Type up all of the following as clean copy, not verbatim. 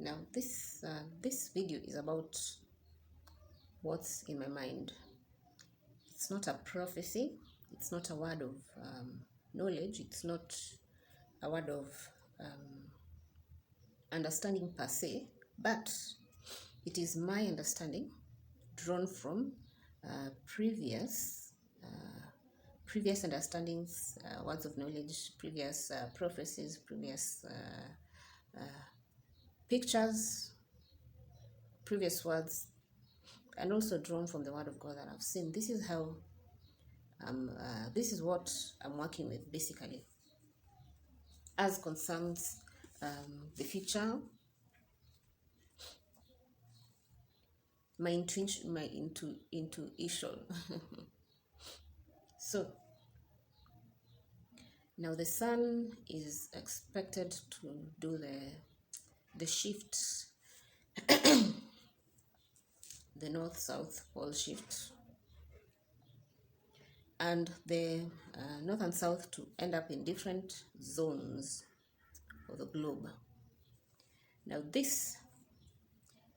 Now this video is about what's in my mind. It's not a prophecy, it's not a word of knowledge, it's not a word of understanding per se, but it is my understanding drawn from previous understandings, words of knowledge, previous prophecies, previous pictures, previous words, and also drawn from the Word of God that I've seen. This is how this is what I'm working with basically, as concerns the future, my intuition, my intuition. So now the sun is expected to do the shift, the north-south pole shift, and the north and south to end up in different zones of the globe. Now this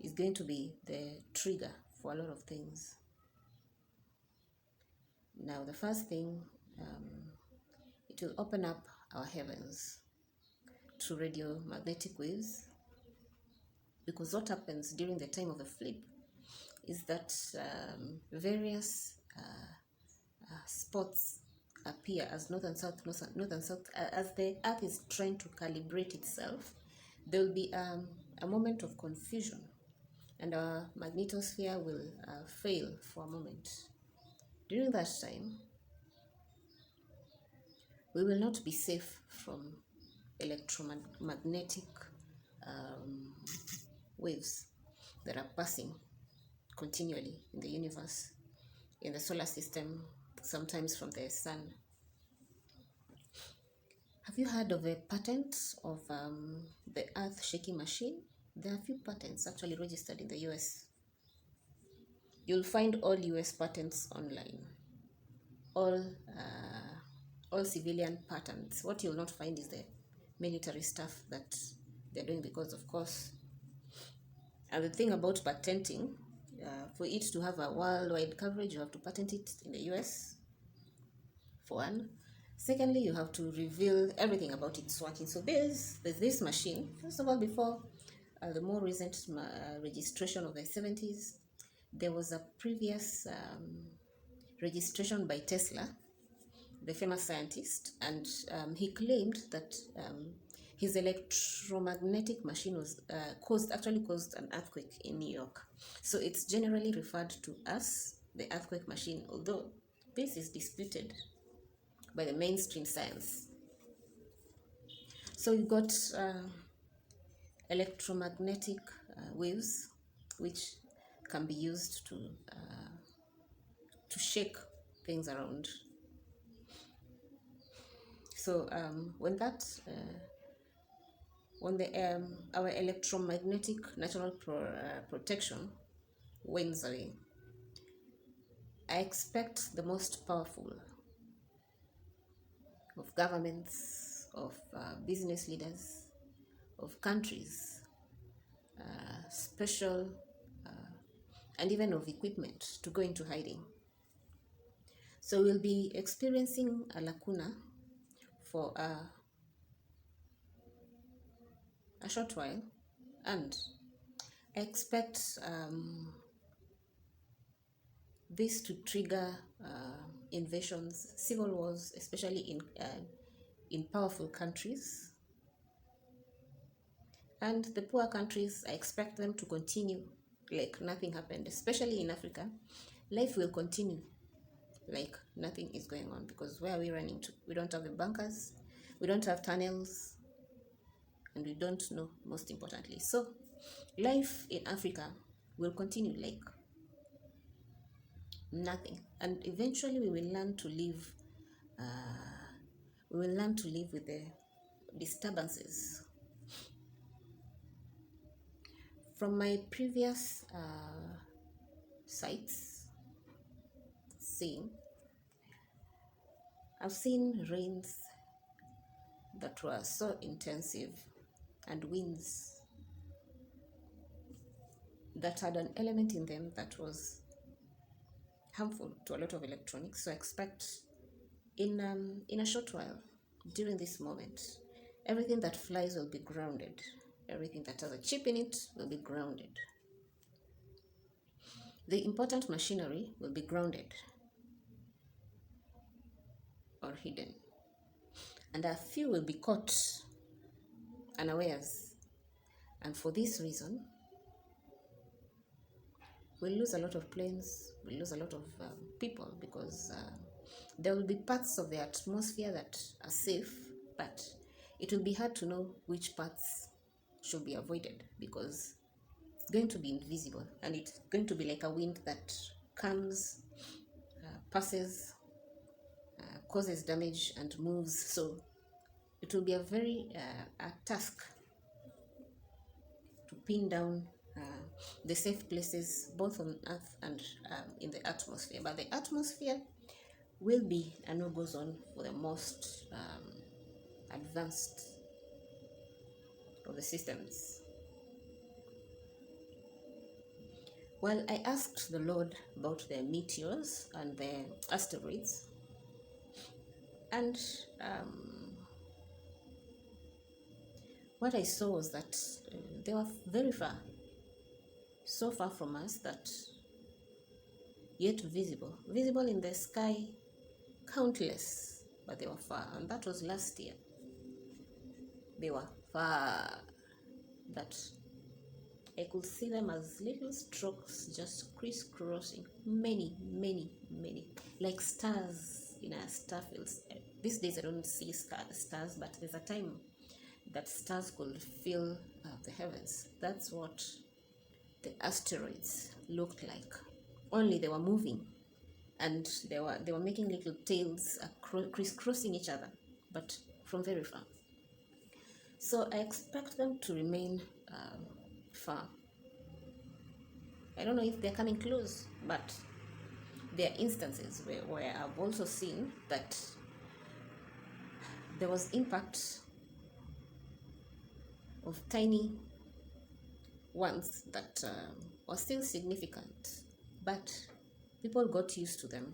is going to be the trigger for a lot of things. Now the first thing, it will open up our heavens to radio magnetic waves, because what happens during the time of the flip is that various spots appear as north and south, as the earth is trying to calibrate itself. There will be a moment of confusion, and our magnetosphere will fail for a moment. During that time, we will not be safe from electromagnetic waves that are passing continually in the universe, in the solar system, sometimes from the sun. Have you heard of a patent of the earth shaking machine? There are a few patents actually registered in the US. You'll find all US patents online, all civilian patents. What you'll not find is the military stuff that they're doing, because of course, and the thing about patenting, for it to have a worldwide coverage, you have to patent it in the US, for one. Secondly, you have to reveal everything about its working. So there's this machine. First of all, before the more recent registration of the 70s, there was a previous registration by Tesla, the famous scientist, and he claimed that his electromagnetic machine was actually caused an earthquake in New York. So it's generally referred to as the earthquake machine, although this is disputed by the mainstream science. So you've got electromagnetic waves, which can be used to shake things around. So when our electromagnetic natural protection wanes away, I expect the most powerful of governments, of business leaders, of countries, special and even of equipment to go into hiding. So we'll be experiencing a lacuna for a short while, and I expect this to trigger invasions, civil wars, especially in powerful countries. And the poor countries, I expect them to continue like nothing happened, especially in Africa. Life will continue like nothing is going on, because where are we running to? We don't have the bunkers, we don't have tunnels, and we don't know, most importantly. So life in Africa will continue like nothing, and eventually we will learn to live with the disturbances. From my previous sites, I've seen rains that were so intensive and winds that had an element in them that was harmful to a lot of electronics. So expect in a short while, during this moment, everything that flies will be grounded. Everything that has a chip in it will be grounded. The important machinery will be grounded or hidden. And a few will be caught unawares. And for this reason, we'll lose a lot of planes, we'll lose a lot of people, because there will be parts of the atmosphere that are safe, but it will be hard to know which parts should be avoided, because it's going to be invisible, and it's going to be like a wind that comes, passes, causes damage and moves. So it will be a very a task to pin down the safe places both on Earth and in the atmosphere. But the atmosphere will be a no-go zone for the most advanced of the systems. Well, I asked the Lord about the meteors and the asteroids, and what I saw was that they were very far, so far from us that yet visible in the sky, countless, but they were far. And that was last year. They were far, that I could see them as little strokes just crisscrossing, many, like stars in a star field. These days I don't see stars, but there's a time that stars could fill the heavens. That's what the asteroids looked like. Only they were moving, and they were making little tails crisscrossing each other, but from very far. So I expect them to remain far. I don't know if they're coming close, but there are instances where I've also seen that there was impact of tiny ones that were still significant, but people got used to them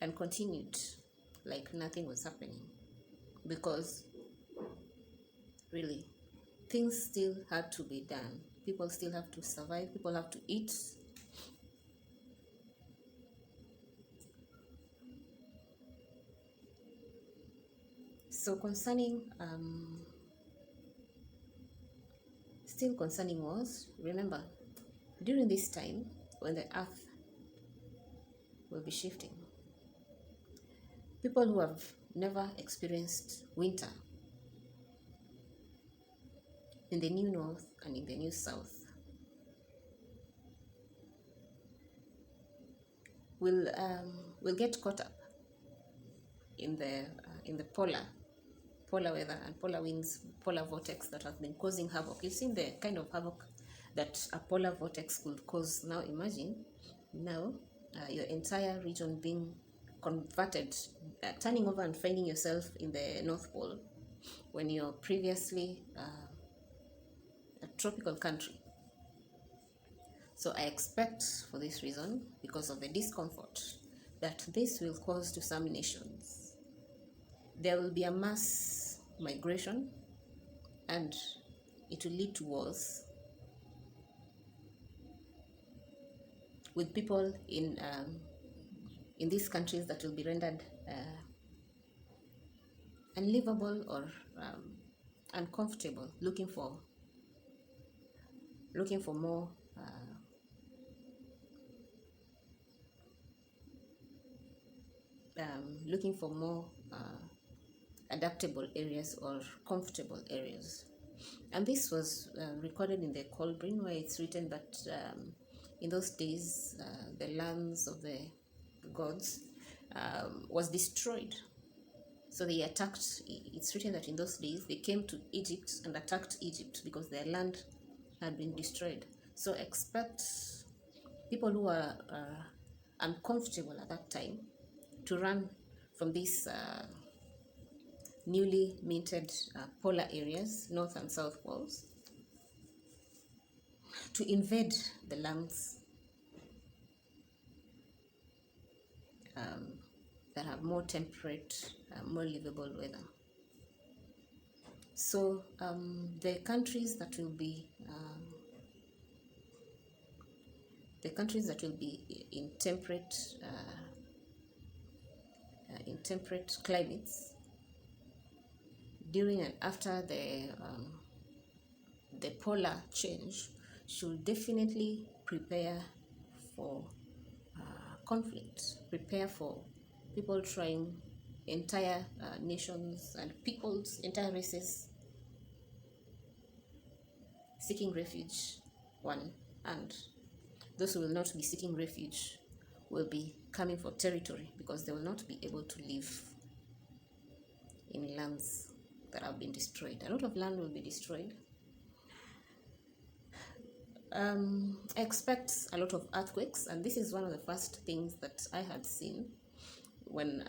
and continued like nothing was happening, because really things still had to be done. People still have to survive, people have to eat. So concerning still concerning wars, remember, during this time when the earth will be shifting, people who have never experienced winter in the new north and in the new south will get caught up in the polar weather and polar winds, polar vortex that has been causing havoc. You've seen the kind of havoc that a polar vortex could cause. Now imagine your entire region being converted, turning over and finding yourself in the North Pole when you're previously a tropical country. So I expect, for this reason, because of the discomfort that this will cause to some nations, there will be a mass migration, and it will lead to wars with people in these countries that will be rendered unlivable or uncomfortable, looking for more adaptable areas or comfortable areas. And this was recorded in the Colbrin, where it's written that in those days the lands of the gods was destroyed. So they attacked. It's written that in those days they came to Egypt and attacked Egypt because their land had been destroyed. So expect people who are uncomfortable at that time to run from these newly minted polar areas, north and south poles. to invade the lands that have more temperate, more livable weather. So the countries that will be in temperate climates during and after the polar change should definitely prepare for conflict, prepare for people trying, entire nations and peoples, entire races seeking refuge, one, and those who will not be seeking refuge will be coming for territory because they will not be able to live in lands that have been destroyed. A lot of land will be destroyed. I expect a lot of earthquakes, and this is one of the first things that I had seen when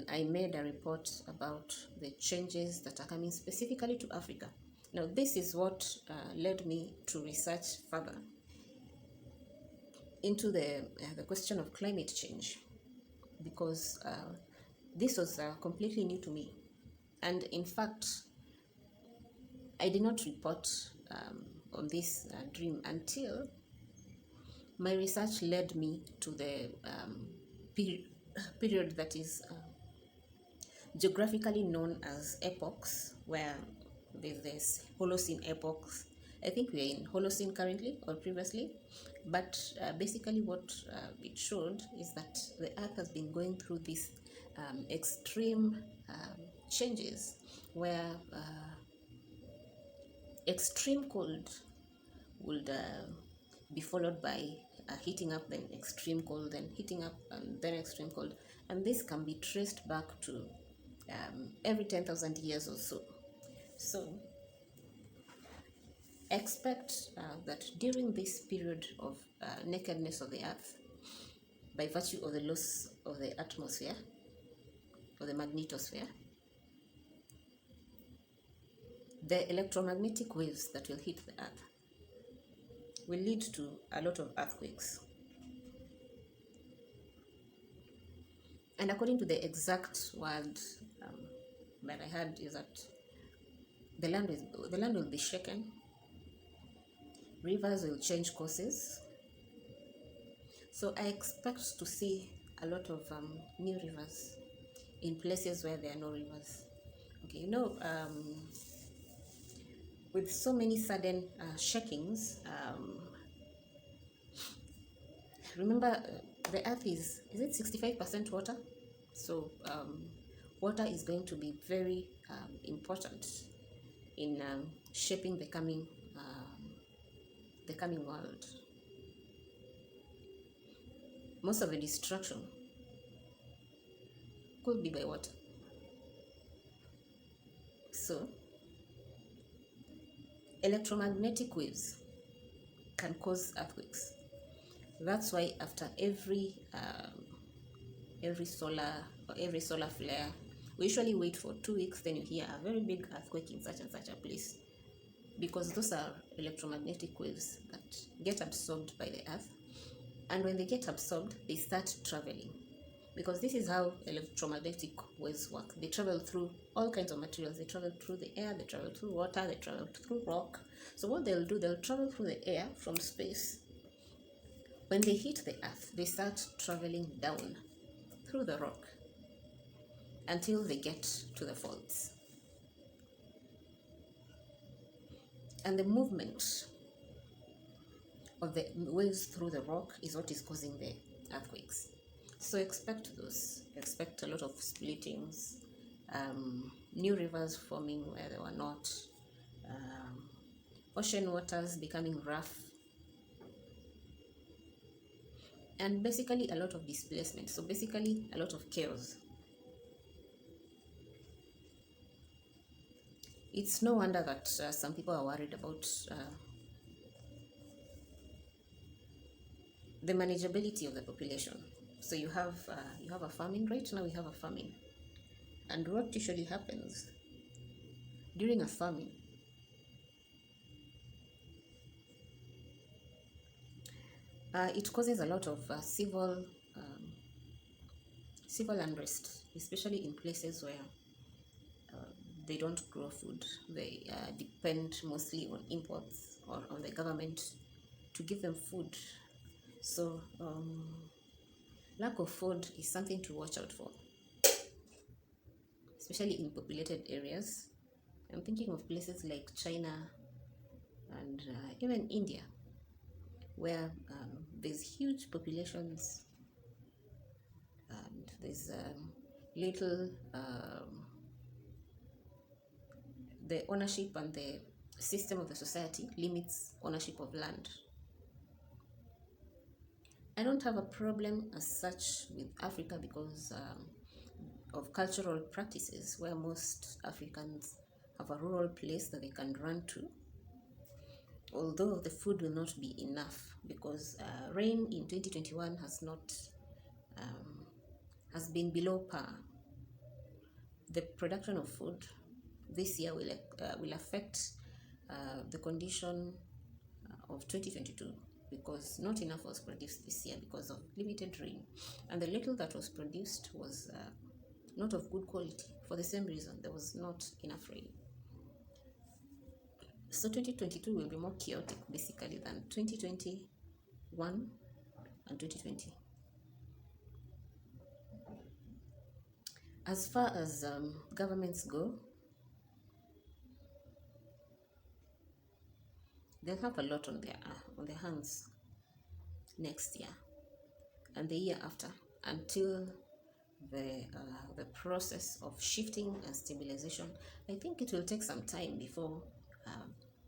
I made a report about the changes that are coming specifically to Africa. Now, this is what led me to research further into the question of climate change, because this was completely new to me. And in fact, I did not report on this dream until my research led me to the period that is geographically known as epochs, where there's this Holocene epochs. I think we are in Holocene currently or previously, but basically what it showed is that the Earth has been going through these extreme changes where extreme cold would be followed by heating up, then extreme cold, then heating up, and then extreme cold. And this can be traced back to every 10,000 years or so. So expect that during this period of nakedness of the Earth, by virtue of the loss of the atmosphere or the magnetosphere, the electromagnetic waves that will hit the Earth will lead to a lot of earthquakes. And according to the exact word that I heard is that the land will be shaken, rivers will change courses. So I expect to see a lot of new rivers in places where there are no rivers. Okay, with so many sudden shakings, remember the Earth is it 65% water? So water is going to be very important in shaping the coming world. Most of the destruction could be by water. So electromagnetic waves can cause earthquakes. That's why after every solar flare, we usually wait for 2 weeks, then you hear a very big earthquake in such and such a place, because those are electromagnetic waves that get absorbed by the Earth, and when they get absorbed, they start traveling, because this is how electromagnetic waves work. They travel through all kinds of materials. They travel through the air, they travel through water, they travel through rock. So what they'll do, they'll travel through the air from space. When they hit the Earth, they start traveling down through the rock until they get to the faults. And the movement of the waves through the rock is what is causing the earthquakes. So expect those. Expect a lot of splittings, new rivers forming where there were not, ocean waters becoming rough, and basically a lot of displacement. So basically a lot of chaos. It's no wonder that some people are worried about the manageability of the population. So you have a famine. Right now we have a famine, and what usually happens during a famine It causes a lot of civil unrest, especially in places where they don't grow food. They depend mostly on imports or on the government to give them food. So lack of food is something to watch out for, especially in populated areas. I'm thinking of places like China and even India, where there's huge populations and there's little the ownership and the system of the society limits ownership of land. I don't have a problem as such with Africa because of cultural practices, where most Africans have a rural place that they can run to, although the food will not be enough because rain in 2021 has been below par. The production of food this year will affect the condition of 2022, because not enough was produced this year because of limited rain, and the little that was produced was not of good quality. For the same reason, there was not enough rain. So 2022 will be more chaotic basically than 2021 and 2020. As far as governments go, they'll have a lot on their hands next year and the year after, until the process of shifting and stabilization. I think it will take some time before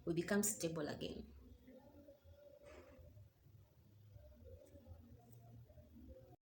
we become stable again.